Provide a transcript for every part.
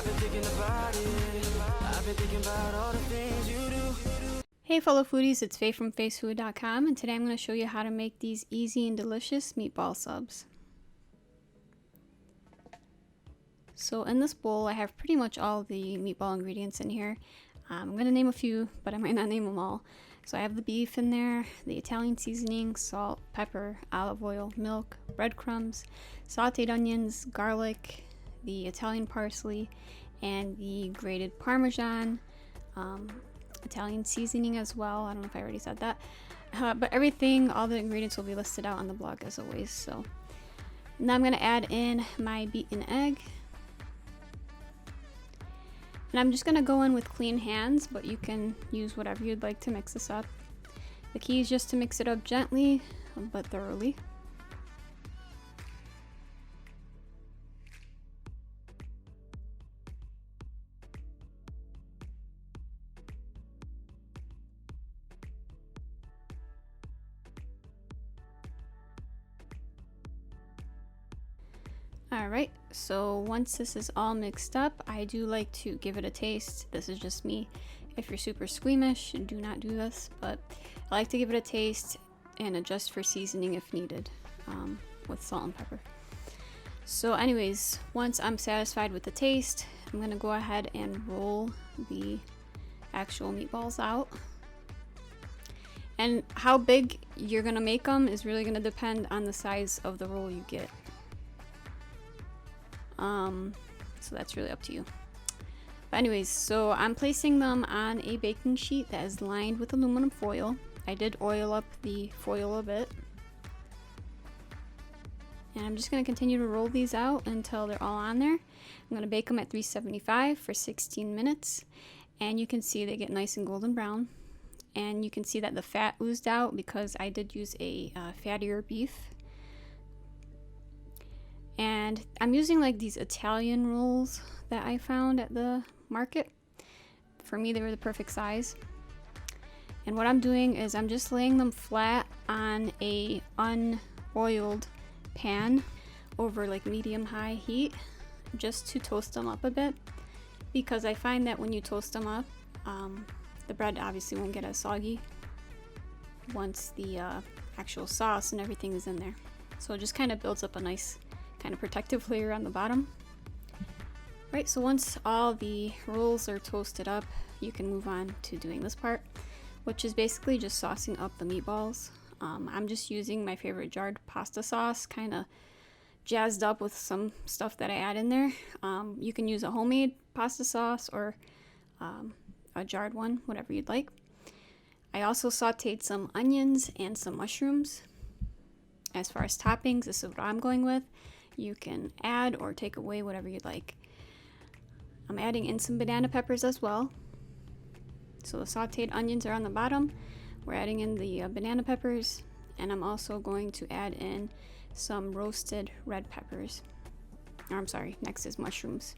been thinking about it. I've been thinking about all the things you do. Hey fellow foodies, it's Faye from facefood.com, and today I'm going to show you how to make these easy and delicious meatball subs. So in this bowl I have pretty much all the meatball ingredients in here. I'm going to name a few, but I might not name them all. So I have the beef in there, the Italian seasoning, salt, pepper, olive oil, milk, breadcrumbs, sautéed onions, garlic, the Italian parsley, and the grated parmesan, Italian seasoning as well. I don't know if I already said that, but everything, all the ingredients will be listed out on the blog as always. So now I'm going to add in my beaten egg, and I'm just going to go in with clean hands, but you can use whatever you'd like to mix this up. The key is just to mix it up gently but thoroughly. Alright, so once this is all mixed up, I do like to give it a taste. This is just me. If you're super squeamish, do not do this, but I like to give it a taste and adjust for seasoning if needed, with salt and pepper. So anyways, once I'm satisfied with the taste, I'm going to go ahead and roll the actual meatballs out. And how big you're going to make them is really going to depend on the size of the roll you get. So that's really up to you. But anyways, so I'm placing them on a baking sheet that is lined with aluminum foil. I did oil up the foil a bit. And I'm just going to continue to roll these out until they're all on there. I'm going to bake them at 375 for 16 minutes. And you can see they get nice and golden brown. And you can see that the fat oozed out because I did use a fattier beef. And I'm using like these Italian rolls that I found at the market. For me, they were the perfect size. And what I'm doing is I'm just laying them flat on a unoiled pan over like medium-high heat, just to toast them up a bit. Because I find that when you toast them up, the bread obviously won't get as soggy once the actual sauce and everything is in there. So it just kind of builds up a nice kind of protective layer on the bottom. Right, so once all the rolls are toasted up, you can move on to doing this part, which is basically just saucing up the meatballs. I'm just using my favorite jarred pasta sauce, kind of jazzed up with some stuff that I add in there. You can use a homemade pasta sauce or a jarred one, whatever you'd like. I also sauteed some onions and some mushrooms. As far as toppings, this is what I'm going with. You can add or take away whatever you'd like. I'm adding in some banana peppers as well. So the sauteed onions are on the bottom. We're adding in the banana peppers, and I'm also going to add in some roasted red peppers. Or I'm sorry, next is mushrooms.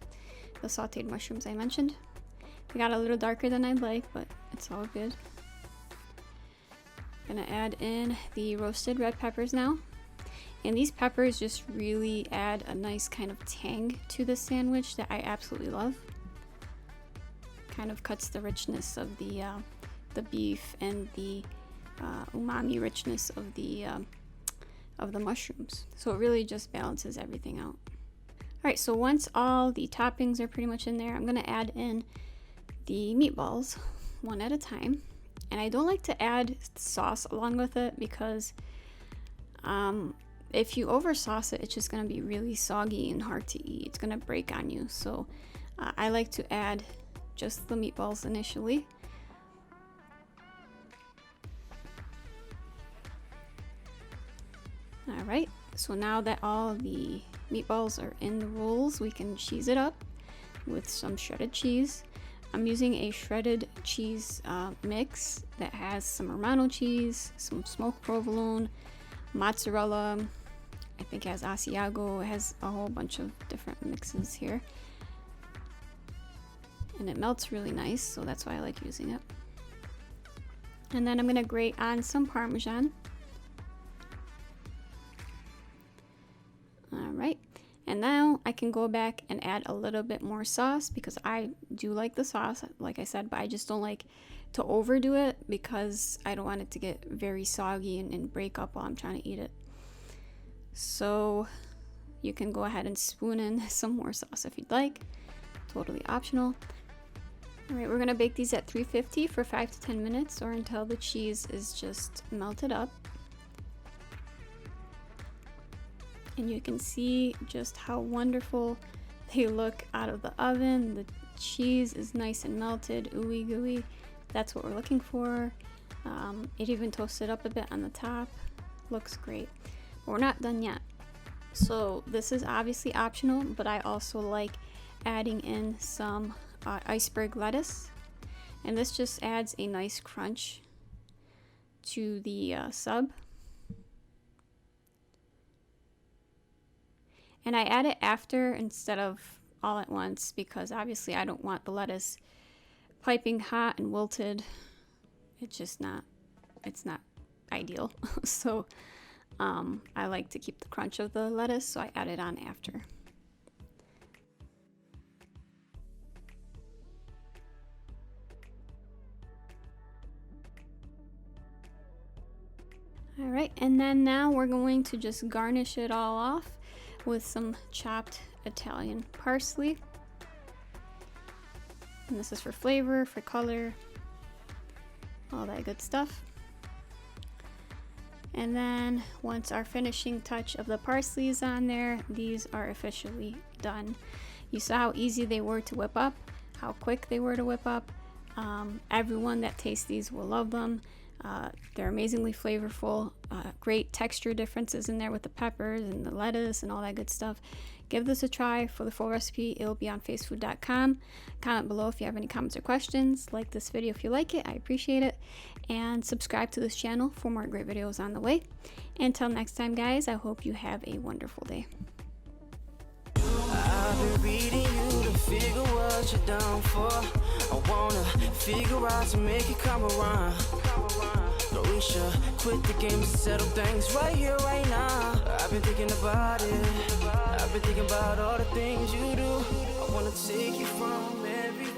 The sauteed mushrooms I mentioned. They got a little darker than I'd like, but it's all good. Gonna add in the roasted red peppers now. And these peppers just really add a nice kind of tang to the sandwich that I absolutely love. Kind of cuts the richness of the beef and the umami richness of the mushrooms. So it really just balances everything out. Alright, so once all the toppings are pretty much in there, I'm going to add in the meatballs one at a time. And I don't like to add sauce along with it because if you over sauce it, it's just going to be really soggy and hard to eat. It's going to break on you. So I like to add just the meatballs initially. Alright, so now that all the meatballs are in the rolls, we can cheese it up with some shredded cheese. I'm using a shredded cheese mix that has some Romano cheese, some smoked provolone, mozzarella, I think it has Asiago, it has a whole bunch of different mixes here. And it melts really nice, so that's why I like using it. And then I'm going to grate on some parmesan. Alright, and And now I can go back and add a little bit more sauce because I do like the sauce, like I said, but I just don't like to overdo it because I don't want it to get very soggy and break up while I'm trying to eat it. So you can go ahead and spoon in some more sauce if you'd like. Totally optional. All right, we're gonna bake these at 350 for 5 to 10 minutes or until the cheese is just melted up. And you can see just how wonderful they look out of the oven. The cheese is nice and melted, ooey gooey. That's what we're looking for. It even toasted up a bit on the top. Looks great. But we're not done yet. So this is obviously optional, but I also like adding in some iceberg lettuce. And this just adds a nice crunch to the sub. And I add it after instead of all at once because obviously I don't want the lettuce piping hot and wilted. It's not ideal. So I like to keep the crunch of the lettuce, so I add it on after. All right, and then now we're going to just garnish it all off with some chopped Italian parsley. And this is for flavor, for color, all that good stuff. And then once our finishing touch of the parsley is on there, these are officially done. You saw how easy they were to whip up, how quick they were to whip up. Everyone that tastes these will love them. They're amazingly flavorful, great texture differences in there with the peppers and the lettuce and all that good stuff. Give this a try. For the full recipe, it'll be on facefood.com. Comment below if you have any comments or questions. Like this video if you like it, I appreciate it. And subscribe to this channel for more great videos on the way. Until next time, guys, I hope you have a wonderful day. I've been reading you to figure what you're down for. I wanna figure out to make it come around. No, we should quit the game and settle things right here, right now. I've been thinking about it. I've been thinking about all the things you do. I wanna take you from everywhere.